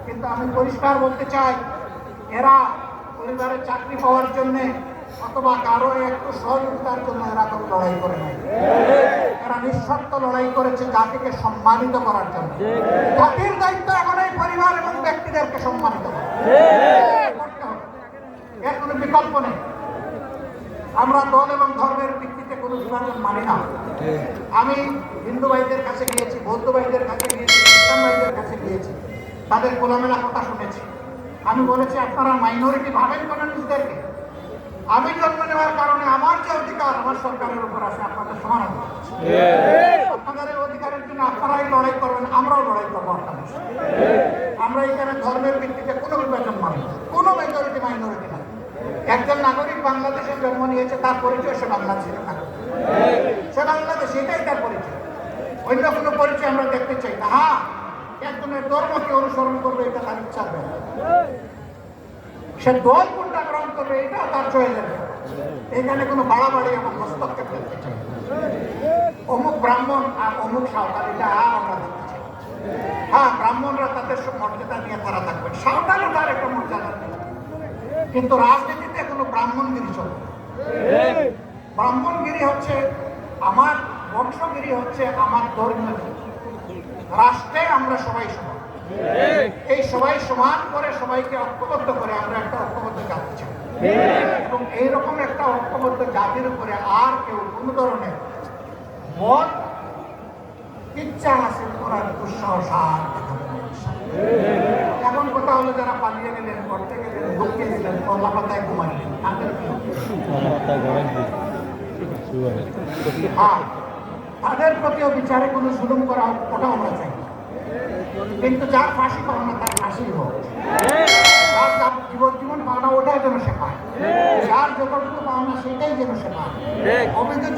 কিন্তু আমি পরিষ্কার বলতে চাই, এরা পরিবারের চাকরি পাওয়ার জন্যে অথবা কারো একটু সহযোগিতার জন্য এরা কোনো লড়াই করে নাই। এরা নিঃস্বার্থ লড়াই করেছে জাতিকে সম্মানিত করার জন্য। জাতির দায়িত্ব এখন এই পরিবার এবং ব্যক্তিদেরকে সম্মানিত করা, করতে হবে, এর কোনো বিকল্প নেই। আমরা দল এবং ধর্মের ভিত্তিতে কোনো বিভাজন মানি না। আমি হিন্দু ভাইদের কাছে গিয়েছি, বৌদ্ধ ভাইদের কাছে গিয়েছি, খ্রিস্টান ভাইদের কাছে গিয়েছি, তাদের খোলামেলা কথা শুনেছি। আমি বলেছি, আপনারা মাইনরিটি ভাবেন কেন নিজেদেরকে? আমি জন্ম নেওয়ার কারণে আমার যে অধিকার আমার সরকারের উপর আছে, আপনাদের সমান অধিকার আছে। আপনাদের এই অধিকারের জন্য আপনারাই লড়াই করবেন, আমরাও লড়াই করবো আপনাদের সাথে। আমরা এখানে ধর্মের ভিত্তিতে কোনো বিভাজন মানি না, কোনো মেজরিটি মাইনরিটি না। একজন নাগরিক বাংলাদেশে জন্ম নিয়েছে, তার পরিচয় সে বাংলাদেশের নাগরিক, সে বাংলাদেশ, এটাই তার পরিচয়। অন্য কোনো পরিচয় আমরা দেখতে চাই না। হ্যাঁ, একজনের ধর্মকে অনুসরণ করবে, এটা তার ইচ্ছা হবে। সে দল কোনটা গ্রহণ করবে এটা তার চয়েসের। এখানে কোনো বাড়াবাড়ি এবং হস্তক্ষেপ দেখতে চাই। অমুক ব্রাহ্মণ আর অমুক সাঁওতাল, এটা আর আমরা দেখতে চাই। হ্যাঁ, ব্রাহ্মণরা তাদের সব মর্যাদা নিয়ে তারা থাকবেন, সাঁওতালও তার একটা মর্যাদা নেই। কিন্তু রাজনীতিতে কোনো ব্রাহ্মণগিরি চলবে। ব্রাহ্মণগিরি হচ্ছে আমার বংশগিরি, হচ্ছে আমার ধর্মীয়। রাষ্ট্রে আমরা সবাই সমান। এই সবাই সমান করে, সবাইকে ঐক্যবদ্ধ করে আমরা একটা ঐক্যবদ্ধ জাতি চাই। এবং এইরকম একটা ঐক্যবদ্ধ জাতির উপরে আর কেউ কোনো ধরনের মত ইচ্ছা হাসিল করার দুঃসাহস আর দেখাবে না। এখন কথা হলো, যারা পালিয়ে গেলেন, করতে গেলেন, ঢুকে গেলেন, কলা পাতায় ঘুমাইলেন, তাদের কি হবে? হ্যাঁ, তাদের প্রতিও বিচারে কোনো জুলুম করা ওটাও আমরা চাই। কিন্তু যার ফাঁসি পাও না তার ফাঁসি হোক, যার জীবন পাও না ওটাই যেন সে পায়, যার যতটুকু পাও না সেটাই যেন সে পায়। অভিযোগ